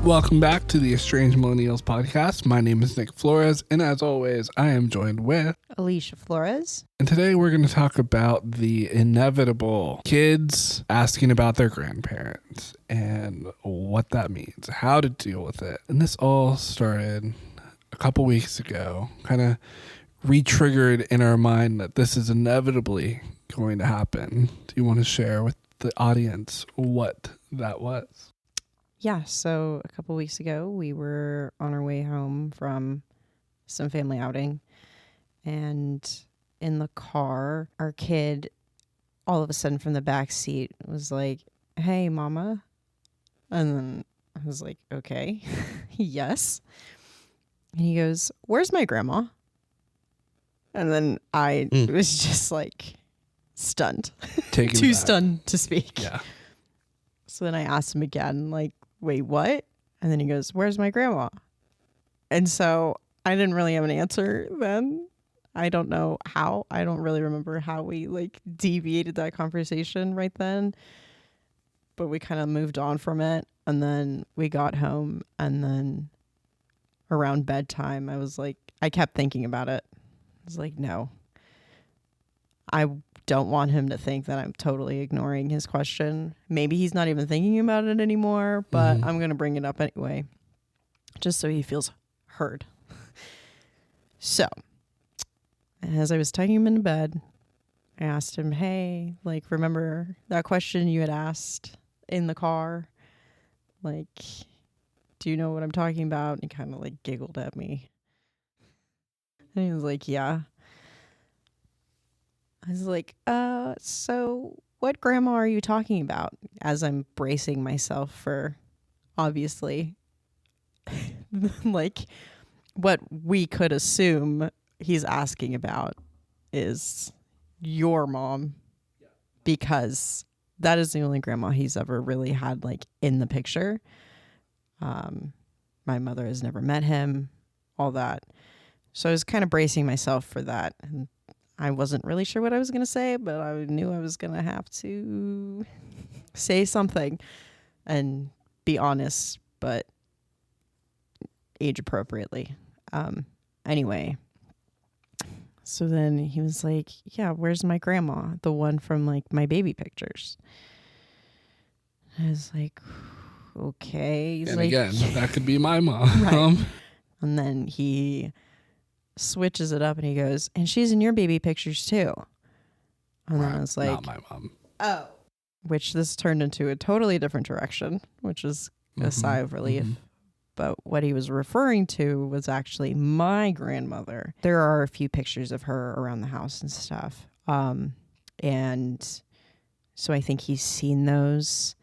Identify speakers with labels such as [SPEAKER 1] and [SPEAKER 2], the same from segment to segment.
[SPEAKER 1] Welcome back to the Estranged Millennials podcast. My name is Nick Flores, and as always, I am joined with
[SPEAKER 2] Alicia Flores.
[SPEAKER 1] And today we're going to talk about the inevitable kids asking about their grandparents and what that means, how to deal with it. And this all started a couple weeks ago, kind of re-triggered in our mind that this is inevitably going to happen. Do you want to share with the audience what that was?
[SPEAKER 2] Yeah, so a couple weeks ago, we were on our way home from some family outing, and in the car, our kid, all of a sudden from the back seat, was like, "Hey, Mama." And then I was like, "Okay, yes." And he goes, "Where's my grandma?" And then I was just like stunned, too stunned to speak.
[SPEAKER 1] Yeah.
[SPEAKER 2] So then I asked him again, like, "Wait, what?" And then he goes, "Where's my grandma?" And so I didn't really have an answer then. I don't know how. I don't really remember how we like deviated that conversation right then. But we kind of moved on from it. And then we got home. And then around bedtime, I kept thinking about it. I was like, no. I don't want him to think that I'm totally ignoring his question. Maybe he's not even thinking about it anymore, but I'm going to bring it up anyway, just so he feels heard. So, as I was tucking him into bed, I asked him, "Hey, like, remember that question you had asked in the car? Like, do you know what I'm talking about?" And he kind of like giggled at me. And he was like, "Yeah." I was like, so what grandma are you talking about?" As I'm bracing myself for, obviously, like, what we could assume he's asking about is your mom, because that is the only grandma he's ever really had, like, in the picture. My mother has never met him, all that. So I was kind of bracing myself for that. And I wasn't really sure what I was going to say, but I knew I was going to have to say something and be honest, but age appropriately. Anyway, so then he was like, "Yeah, where's my grandma? The one from like my baby pictures." I was like, "Okay." He's
[SPEAKER 1] And
[SPEAKER 2] like,
[SPEAKER 1] again, that could be my mom.
[SPEAKER 2] Right. And then he switches it up and he goes, "And she's in your baby pictures too." And then I was like,
[SPEAKER 1] not my mom.
[SPEAKER 2] "Oh." Which this turned into a totally different direction, which is a sigh of relief. But what he was referring to was actually my grandmother. There are a few pictures of her around the house and stuff. And so I think he's seen those.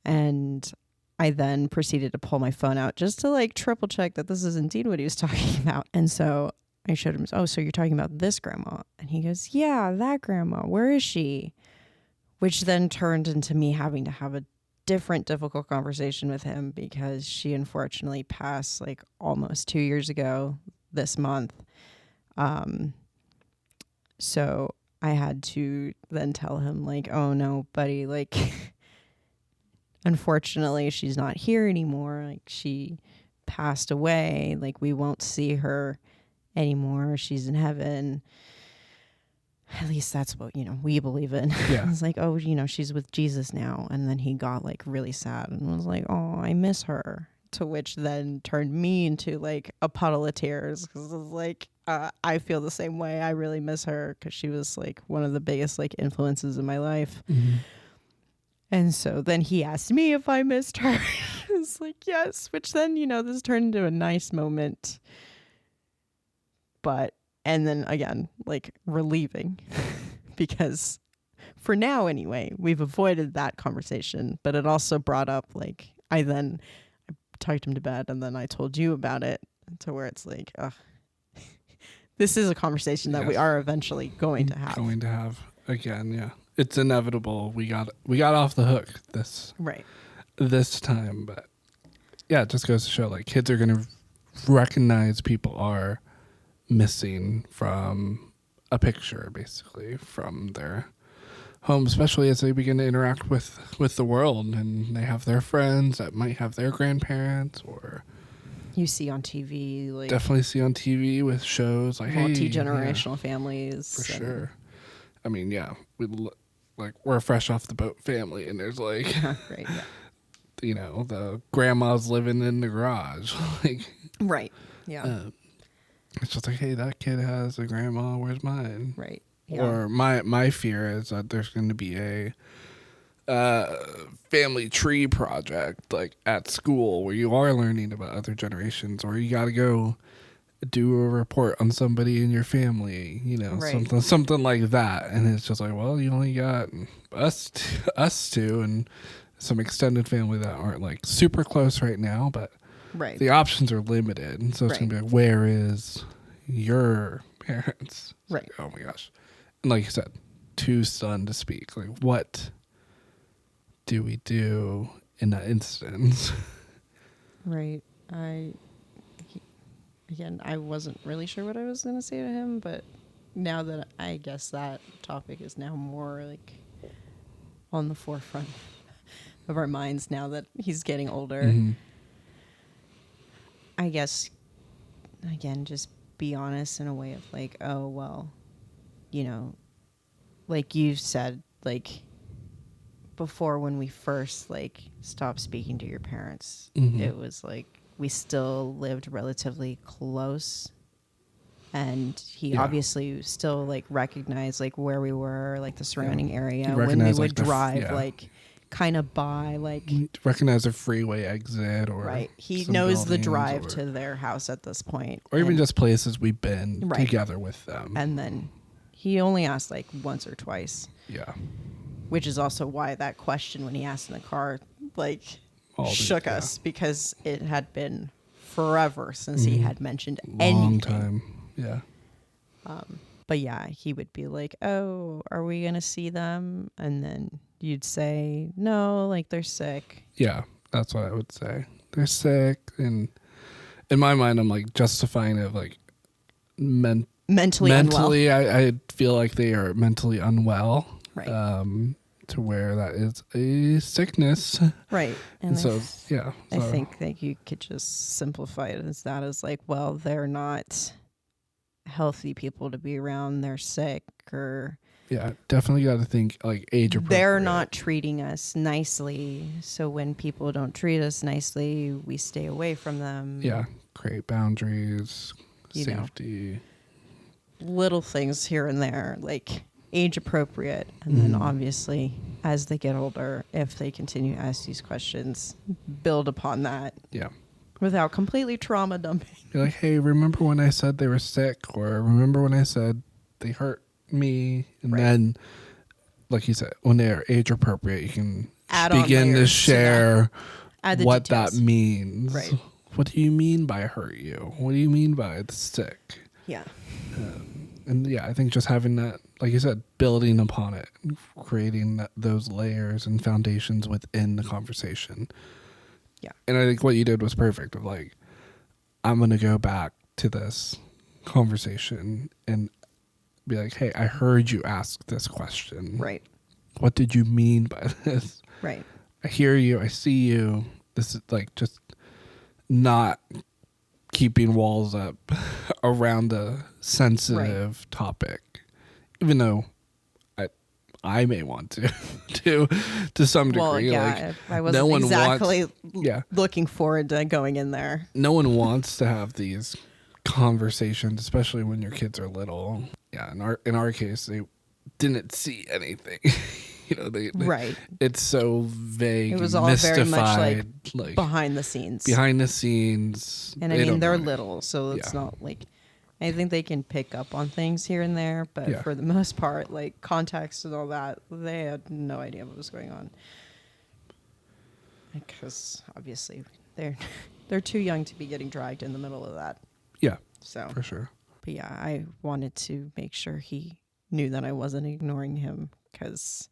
[SPEAKER 2] And I then proceeded to pull my phone out just to like triple check that this is indeed what he was talking about. And so I showed him, "Oh, so you're talking about this grandma?" And he goes, "Yeah, that grandma. Where is she?" Which then turned into me having to have a different difficult conversation with him, because she unfortunately passed like almost 2 years ago this month. So I had to then tell him like, "Oh no, buddy, like unfortunately she's not here anymore. Like, she passed away. Like, we won't see her anymore. She's in heaven. At least that's what, we believe in."
[SPEAKER 1] Yeah.
[SPEAKER 2] I was like, "Oh, she's with Jesus now." And then he got like really sad and was like, "Oh, I miss her." To which then turned me into like a puddle of tears, because I was like, I feel the same way. I really miss her, because she was like one of the biggest like influences in my life. And so then he asked me if I missed her. I was like, yes, which then, this turned into a nice moment. And then again, like relieving, because for now anyway, we've avoided that conversation. But it also brought up like, I tucked him to bed and then I told you about it, to where it's like, this is a conversation that we are eventually going to have.
[SPEAKER 1] Again, yeah. It's inevitable. We got off the hook this time, but yeah, it just goes to show like kids are going to recognize people are missing from a picture, basically from their home, especially as they begin to interact with the world, and they have their friends that might have their grandparents, or
[SPEAKER 2] You see on TV, like
[SPEAKER 1] definitely see on TV with shows like, hey,
[SPEAKER 2] multi-generational families.
[SPEAKER 1] for sure. I mean, yeah, like we're a fresh off the boat family, and there's like,
[SPEAKER 2] Right. Yeah.
[SPEAKER 1] you know, the grandma's living in the garage, like,
[SPEAKER 2] Right. Yeah.
[SPEAKER 1] it's just like, hey, that kid has a grandma. Where's mine?
[SPEAKER 2] Right. Yeah.
[SPEAKER 1] Or my fear is that there's going to be a family tree project like at school where you are learning about other generations, or you got to go do a report on somebody in your family, you know,
[SPEAKER 2] Right.
[SPEAKER 1] something like that. And it's just like, well, you only got us two and some extended family that aren't like super close right now, but
[SPEAKER 2] Right.
[SPEAKER 1] the options are limited. And so it's
[SPEAKER 2] Right.
[SPEAKER 1] going to be like, where is your parents? It's
[SPEAKER 2] Right.
[SPEAKER 1] like, oh my gosh. And like you said, too stunned to speak. Like, what do we do in that instance?
[SPEAKER 2] Right. Again, I wasn't really sure what I was going to say to him, but now that I guess that topic is now more like on the forefront of our minds now that he's getting older,
[SPEAKER 1] Mhm.
[SPEAKER 2] I guess, again, just be honest in a way of like, oh, well, you know, like you said, like before when we first like stopped speaking to your parents,
[SPEAKER 1] Mhm.
[SPEAKER 2] it was like we still lived relatively close, and he
[SPEAKER 1] Yeah.
[SPEAKER 2] obviously still like recognized like where we were, like the surrounding area
[SPEAKER 1] He
[SPEAKER 2] when we
[SPEAKER 1] recognized,
[SPEAKER 2] would
[SPEAKER 1] like,
[SPEAKER 2] drive like kind of by like
[SPEAKER 1] Recognize a freeway exit, or
[SPEAKER 2] right. He
[SPEAKER 1] some
[SPEAKER 2] knows the
[SPEAKER 1] buildings,
[SPEAKER 2] drive
[SPEAKER 1] or,
[SPEAKER 2] to their house at this point,
[SPEAKER 1] or even
[SPEAKER 2] and-
[SPEAKER 1] just places we've been
[SPEAKER 2] Right.
[SPEAKER 1] together with them.
[SPEAKER 2] and then he only asked like once or twice,
[SPEAKER 1] Yeah.
[SPEAKER 2] which is also why that question when he asked in the car like
[SPEAKER 1] Shook
[SPEAKER 2] us, because it had been forever since he had mentioned
[SPEAKER 1] Long
[SPEAKER 2] anything.
[SPEAKER 1] time. Yeah.
[SPEAKER 2] But yeah, he would be like, "Oh, are we gonna see them?" And then you'd say, "No, like they're sick."
[SPEAKER 1] Yeah. That's what I would say. They're sick, and in my mind, I'm like justifying it like
[SPEAKER 2] Mentally unwell.
[SPEAKER 1] mentally. I feel like they are mentally unwell.
[SPEAKER 2] Right.
[SPEAKER 1] To where that is a sickness.
[SPEAKER 2] Right.
[SPEAKER 1] And so, yeah.
[SPEAKER 2] I
[SPEAKER 1] So,
[SPEAKER 2] think that you could just simplify it as that as like, well, they're not healthy people to be around. They're sick, or
[SPEAKER 1] yeah, definitely got to think like age appropriate.
[SPEAKER 2] they're not treating us nicely. So when people don't treat us nicely, we stay away from them.
[SPEAKER 1] Yeah, create boundaries,
[SPEAKER 2] You know.
[SPEAKER 1] safety.
[SPEAKER 2] Little things here and there, like age appropriate. And then obviously, as they get older, if they continue to ask these questions, build upon that
[SPEAKER 1] Yeah.
[SPEAKER 2] without completely trauma dumping.
[SPEAKER 1] You're like, hey, remember when I said they were sick? Or remember when I said they hurt me? And
[SPEAKER 2] Right.
[SPEAKER 1] then, like you said, when they're age appropriate, you can
[SPEAKER 2] Add on
[SPEAKER 1] begin to
[SPEAKER 2] layers to
[SPEAKER 1] share
[SPEAKER 2] Add the
[SPEAKER 1] what
[SPEAKER 2] details.
[SPEAKER 1] that means.
[SPEAKER 2] Right.
[SPEAKER 1] What do you mean by hurt you? What do you mean by the sick?
[SPEAKER 2] Yeah.
[SPEAKER 1] And yeah, I think just having that, like you said, building upon it, creating those layers and foundations within the conversation.
[SPEAKER 2] Yeah.
[SPEAKER 1] And I think what you did was perfect of like, I'm going to go back to this conversation and be like, hey, I heard you ask this question.
[SPEAKER 2] Right.
[SPEAKER 1] What did you mean by this?
[SPEAKER 2] Right.
[SPEAKER 1] I hear you. I see you. This is like just not keeping walls up around a sensitive topic, even though I may want to some degree.
[SPEAKER 2] Well, yeah,
[SPEAKER 1] like,
[SPEAKER 2] I wasn't
[SPEAKER 1] no one
[SPEAKER 2] exactly
[SPEAKER 1] yeah.
[SPEAKER 2] looking forward to going in there.
[SPEAKER 1] No one wants to have these conversations, especially when your kids are little. Yeah, in our case, they didn't see anything. You know, they
[SPEAKER 2] Right.
[SPEAKER 1] It's so vague.
[SPEAKER 2] It was
[SPEAKER 1] and
[SPEAKER 2] all
[SPEAKER 1] mystified,
[SPEAKER 2] very much like behind the scenes.
[SPEAKER 1] behind the scenes.
[SPEAKER 2] And I
[SPEAKER 1] they
[SPEAKER 2] mean,
[SPEAKER 1] don't
[SPEAKER 2] they're
[SPEAKER 1] know.
[SPEAKER 2] little, so it's
[SPEAKER 1] Yeah.
[SPEAKER 2] not like, I think they can pick up on things here and there, but
[SPEAKER 1] Yeah.
[SPEAKER 2] for the most part, like context and all that, they had no idea what was going on. Because obviously they're too young to be getting dragged in the middle of that.
[SPEAKER 1] Yeah,
[SPEAKER 2] So,
[SPEAKER 1] for sure.
[SPEAKER 2] but yeah, I wanted to make sure he knew that I wasn't ignoring him, because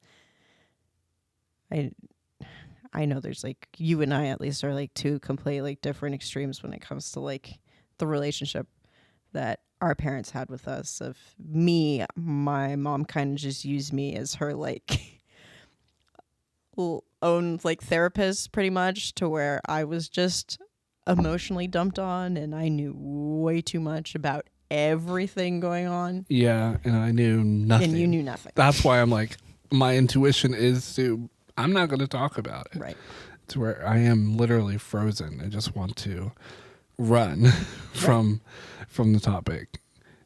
[SPEAKER 2] I know there's like, you and I at least are like two completely like different extremes when it comes to like the relationship that our parents had with us. Of me, my mom kind of just used me as her like own like therapist, pretty much, to where I was just emotionally dumped on, and I knew way too much about everything going on,
[SPEAKER 1] Yeah, and I knew nothing.
[SPEAKER 2] and you knew nothing.
[SPEAKER 1] That's why I'm like, my intuition is to, I'm not going to talk about it.
[SPEAKER 2] Right.
[SPEAKER 1] To where I am literally frozen. I just want to run from the topic.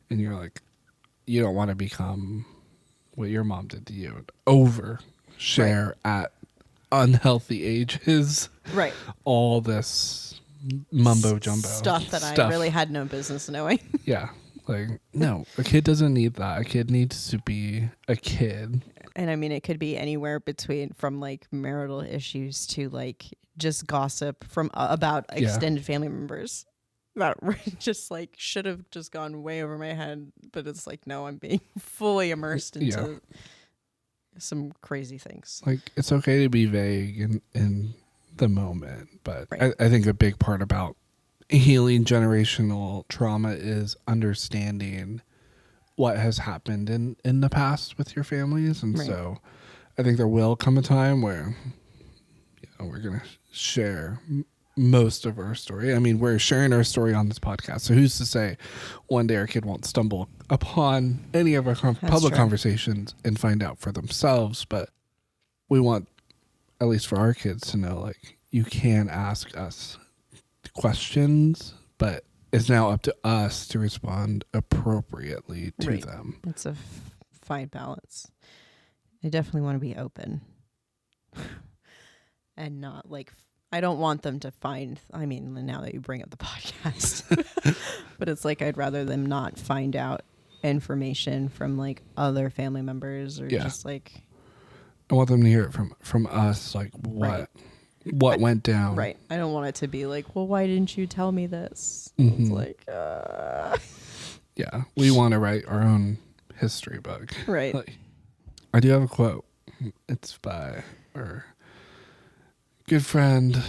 [SPEAKER 1] And you're like, you don't want to become what your mom did to you. Overshare at unhealthy ages.
[SPEAKER 2] Right.
[SPEAKER 1] All this mumbo jumbo
[SPEAKER 2] stuff that I really had no business knowing.
[SPEAKER 1] Yeah. Like, no, a kid doesn't need that. A kid needs to be a kid.
[SPEAKER 2] And I mean, it could be anywhere from like marital issues to like just gossip from about extended family members that were just like should have just gone way over my head. But it's like, no, I'm being fully immersed into some crazy things.
[SPEAKER 1] Like, it's okay to be vague in the moment. But I think a big part about healing generational trauma is understanding what has happened in the past with your families. And so I think there will come a time where we're going to share most of our story. I mean, we're sharing our story on this podcast. So who's to say one day our kid won't stumble upon any of our public conversations and find out for themselves. But we want, at least for our kids, to know, like, you can ask us questions, but it's now up to us to respond appropriately to them.
[SPEAKER 2] It's a fine balance. I definitely want to be open and not like, I don't want them to find, I mean, now that you bring up the podcast, but it's like, I'd rather them not find out information from like other family members or just like.
[SPEAKER 1] I want them to hear it from us, like what went down.
[SPEAKER 2] Right. I don't want it to be like, well, why didn't you tell me this? It's like,
[SPEAKER 1] yeah, we want to write our own history book.
[SPEAKER 2] Right.
[SPEAKER 1] Like, I do have a quote. It's by our good friend,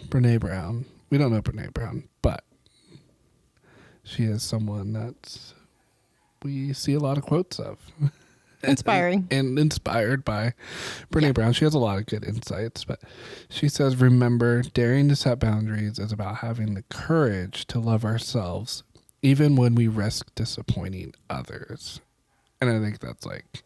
[SPEAKER 1] Brene Brown. We don't know Brene Brown, but she is someone that we see a lot of quotes of.
[SPEAKER 2] Inspiring.
[SPEAKER 1] And inspired by Brene Brown. She has a lot of good insights, but she says, remember, daring to set boundaries is about having the courage to love ourselves, even when we risk disappointing others. And I think that's like,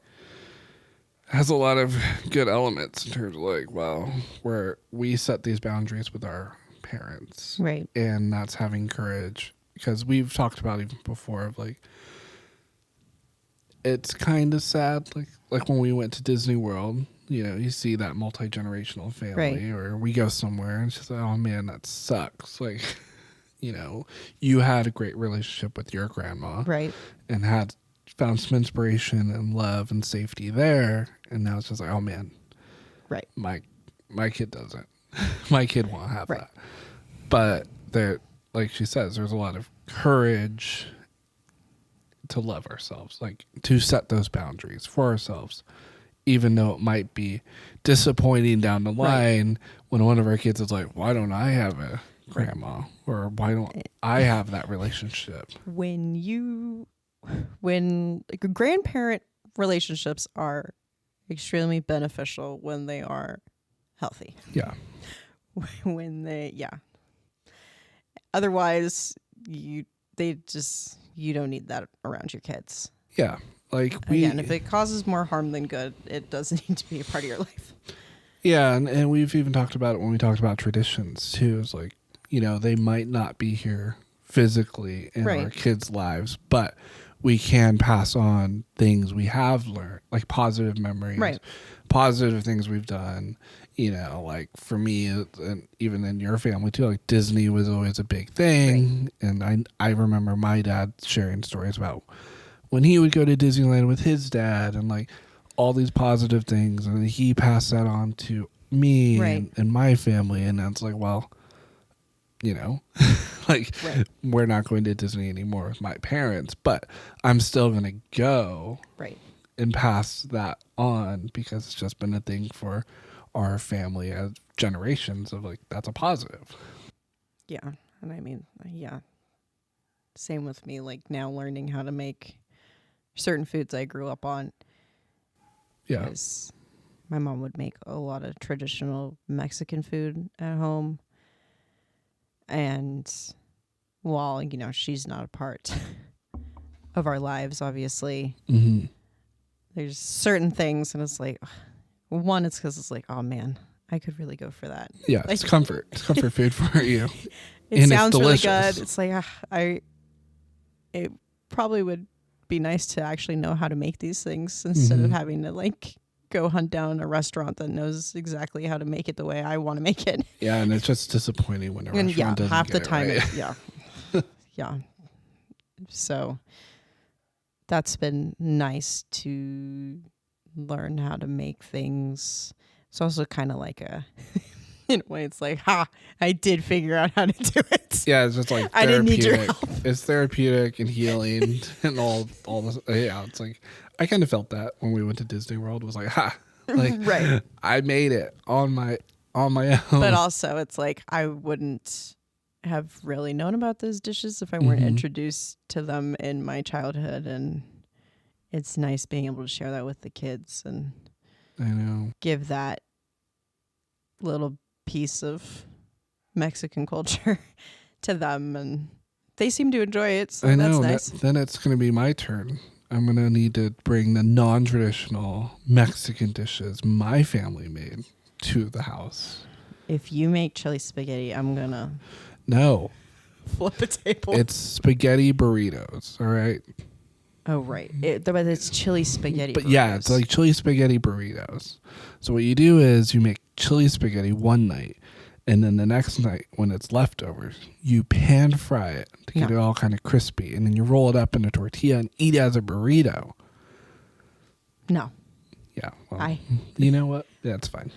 [SPEAKER 1] has a lot of good elements in terms of like, wow, where we set these boundaries with our parents.
[SPEAKER 2] Right.
[SPEAKER 1] And that's having courage, because we've talked about even before of like, it's kind of sad, like when we went to Disney World, you see that multi-generational family, or we go somewhere and it's just like, oh man, that sucks. Like, you had a great relationship with your grandma,
[SPEAKER 2] right,
[SPEAKER 1] and had found some inspiration and love and safety there, and now it's just like, oh man,
[SPEAKER 2] right,
[SPEAKER 1] my kid doesn't. My kid won't have that. But there, like she says, there's a lot of courage to love ourselves, like to set those boundaries for ourselves, even though it might be disappointing down the line when one of our kids is like, why don't I have a grandma, or why don't I have that relationship?
[SPEAKER 2] When like, grandparent relationships are extremely beneficial when they are healthy.
[SPEAKER 1] Yeah.
[SPEAKER 2] When otherwise you don't need that around your kids.
[SPEAKER 1] Yeah. Like
[SPEAKER 2] again, if it causes more harm than good, it doesn't need to be a part of your life.
[SPEAKER 1] Yeah, and we've even talked about it when we talked about traditions too. It's like, they might not be here physically in our kids' lives, but we can pass on things we have learned, like positive memories, positive things we've done. Like for me, and even in your family too, like Disney was always a big thing. And I remember my dad sharing stories about when he would go to Disneyland with his dad, and like all these positive things. And he passed that on to me and my family. And that's like, well, like we're not going to Disney anymore with my parents, but I'm still going to go and pass that on, because it's just been a thing for our family as generations of like, that's a positive.
[SPEAKER 2] Yeah. And I mean, Same with me, like now learning how to make certain foods I grew up on.
[SPEAKER 1] Yeah.
[SPEAKER 2] Because my mom would make a lot of traditional Mexican food at home. And while, she's not a part of our lives, obviously, there's certain things, and it's like, one, it's because it's like, oh man, I could really go for that.
[SPEAKER 1] Yeah,
[SPEAKER 2] like,
[SPEAKER 1] it's comfort. It's comfort food for you.
[SPEAKER 2] It
[SPEAKER 1] and
[SPEAKER 2] sounds
[SPEAKER 1] it's
[SPEAKER 2] really
[SPEAKER 1] delicious.
[SPEAKER 2] good. It's like, it probably would be nice to actually know how to make these things instead of having to like go hunt down a restaurant that knows exactly how to make it the way I want to make it.
[SPEAKER 1] Yeah, and it's just disappointing when a restaurant doesn't
[SPEAKER 2] half
[SPEAKER 1] get
[SPEAKER 2] the
[SPEAKER 1] it
[SPEAKER 2] time,
[SPEAKER 1] right.
[SPEAKER 2] yeah. So that's been nice to learn how to make things. It's also kind of like in a way, it's like, I did figure out how to do it.
[SPEAKER 1] Yeah, it's just like
[SPEAKER 2] I didn't need your
[SPEAKER 1] therapeutic.
[SPEAKER 2] help.
[SPEAKER 1] It's therapeutic and healing and all this. Yeah, it's like I kind of felt that when we went to Disney World. Was like, like
[SPEAKER 2] Right.
[SPEAKER 1] I made it on my own.
[SPEAKER 2] But also, it's like I wouldn't have really known about those dishes if I weren't introduced to them in my childhood, and it's nice being able to share that with the kids and
[SPEAKER 1] I know.
[SPEAKER 2] give that little piece of Mexican culture to them, and they seem to enjoy it, so
[SPEAKER 1] I know.
[SPEAKER 2] that's nice.
[SPEAKER 1] Then it's going to be my turn. I'm going to need to bring the non-traditional Mexican dishes my family made to the house.
[SPEAKER 2] If you make chili spaghetti, I'm gonna
[SPEAKER 1] No,
[SPEAKER 2] flip a table.
[SPEAKER 1] it's spaghetti burritos. All right.
[SPEAKER 2] Oh, right. But it's chili spaghetti.
[SPEAKER 1] But yeah,
[SPEAKER 2] burritos.
[SPEAKER 1] it's like chili spaghetti burritos. So what you do is you make chili spaghetti one night, and then the next night when it's leftovers, you pan fry it to get it all kind of crispy, and then you roll it up in a tortilla and eat it as a burrito.
[SPEAKER 2] No.
[SPEAKER 1] Yeah. Well, you know what? That's fine.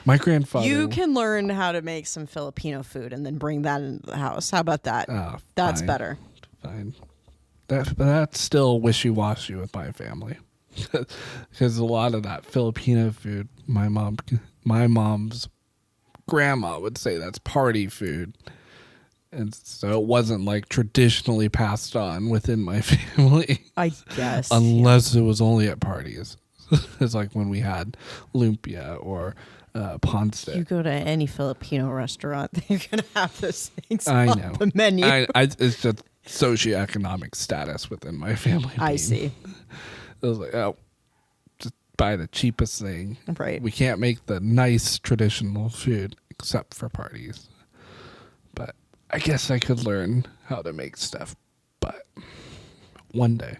[SPEAKER 1] my grandfather.
[SPEAKER 2] You can learn how to make some Filipino food and then bring that into the house. How about that? That's
[SPEAKER 1] fine,
[SPEAKER 2] better.
[SPEAKER 1] Fine. That's still wishy-washy with my family. Because a lot of that Filipino food, my mom's grandma would say that's party food. And so it wasn't like traditionally passed on within my family.
[SPEAKER 2] I guess.
[SPEAKER 1] Unless it was only at parties. It's like when we had lumpia or ponce.
[SPEAKER 2] You go to any Filipino restaurant, you're going to have those things
[SPEAKER 1] I
[SPEAKER 2] on
[SPEAKER 1] know.
[SPEAKER 2] the menu.
[SPEAKER 1] It's just socioeconomic status within my family.
[SPEAKER 2] I see.
[SPEAKER 1] It was like, oh, just buy the cheapest thing.
[SPEAKER 2] Right.
[SPEAKER 1] We can't make the nice traditional food except for parties. But I guess I could learn how to make stuff. But one day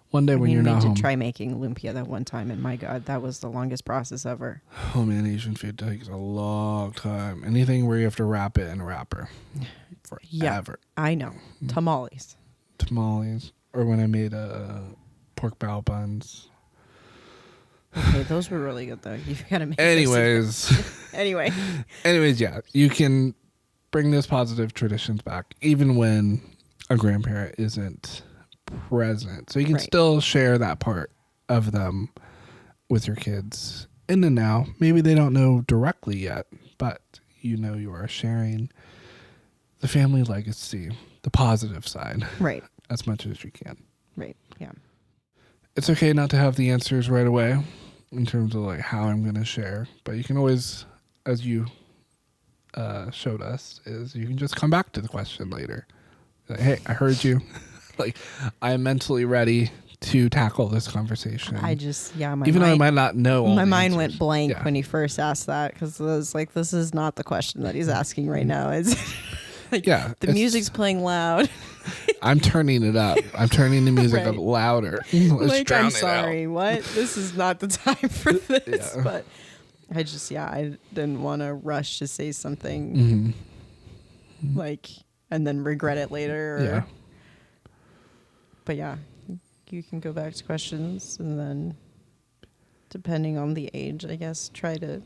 [SPEAKER 1] when you're not home.
[SPEAKER 2] We did try making lumpia that one time, and my God, that was the longest process ever.
[SPEAKER 1] Oh man, Asian food takes a long time. Anything where you have to wrap it in a wrapper forever.
[SPEAKER 2] Yeah, I know. Tamales.
[SPEAKER 1] Or when I made pork bao buns.
[SPEAKER 2] Okay, those were really good though. You gotta make.
[SPEAKER 1] Anyways, yeah, you can bring those positive traditions back even when a grandparent isn't present. So you can still share that part of them with your kids in the now. Maybe they don't know directly yet, but you are sharing the family legacy, the positive side,
[SPEAKER 2] right,
[SPEAKER 1] as much as you can.
[SPEAKER 2] Right. Yeah.
[SPEAKER 1] It's okay not to have the answers right away in terms of like how I'm going to share, but you can always, as you showed us, is you can just come back to the question later. Like, hey, I heard you. Like, I am mentally ready to tackle this conversation.
[SPEAKER 2] Even
[SPEAKER 1] though I might not know all
[SPEAKER 2] my
[SPEAKER 1] the
[SPEAKER 2] mind
[SPEAKER 1] answers.
[SPEAKER 2] went blank when he first asked that, because I was like, this is not the question that he's asking right now. It's like, the music's playing loud.
[SPEAKER 1] I'm turning it up. I'm turning the music up louder.
[SPEAKER 2] Like, I'm sorry, what? This is not the time for this.
[SPEAKER 1] Yeah.
[SPEAKER 2] But I didn't want to rush to say something like, and then regret it later. But yeah, you can go back to questions, and then depending on the age, I guess, try to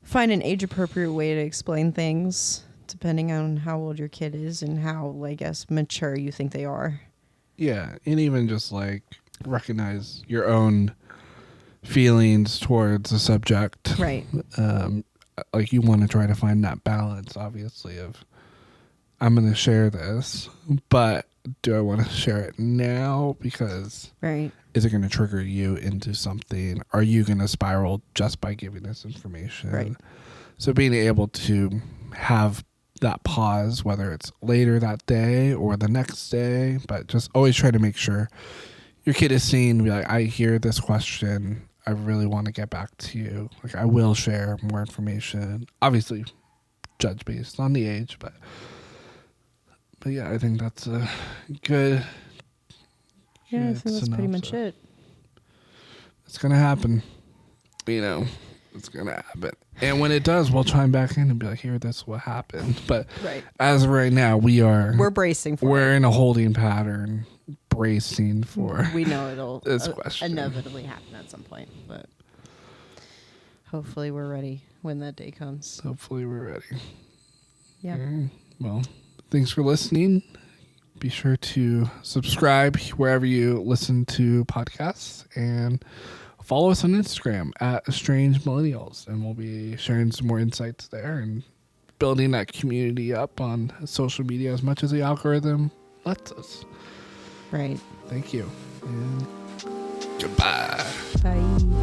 [SPEAKER 2] find an age-appropriate way to explain things, depending on how old your kid is and how, I guess, mature you think they are.
[SPEAKER 1] Yeah, and even just like recognize your own feelings towards the subject.
[SPEAKER 2] Right.
[SPEAKER 1] Like you want to try to find that balance, obviously, of I'm going to share this, but do I want to share it now? Because
[SPEAKER 2] Right.
[SPEAKER 1] is it going to trigger you into something? Are you going to spiral just by giving this information?
[SPEAKER 2] Right.
[SPEAKER 1] So being able to have that pause, whether it's later that day or the next day, but just always try to make sure your kid is seen, be like, I hear this question. I really want to get back to you. Like, I will share more information. Obviously, judge based on the age, but yeah, I think that's a good.
[SPEAKER 2] Yeah, I
[SPEAKER 1] good
[SPEAKER 2] think that's pretty much
[SPEAKER 1] synopsis.
[SPEAKER 2] it.
[SPEAKER 1] It's gonna happen. It's gonna happen. And when it does, we'll chime back in and be like, "Here, that's what happened." But
[SPEAKER 2] Right.
[SPEAKER 1] as of right now,
[SPEAKER 2] We're bracing for
[SPEAKER 1] we're
[SPEAKER 2] it.
[SPEAKER 1] in a holding pattern, bracing for.
[SPEAKER 2] We know it'll
[SPEAKER 1] this question.
[SPEAKER 2] inevitably happen at some point, but hopefully we're ready when that day comes.
[SPEAKER 1] Hopefully, we're ready.
[SPEAKER 2] Yeah.
[SPEAKER 1] Well, thanks for listening. Be sure to subscribe wherever you listen to podcasts and follow us on Instagram at Estranged Millennials, and we'll be sharing some more insights there and building that community up on social media as much as the algorithm lets us.
[SPEAKER 2] Right.
[SPEAKER 1] Thank you. And goodbye.
[SPEAKER 2] Bye.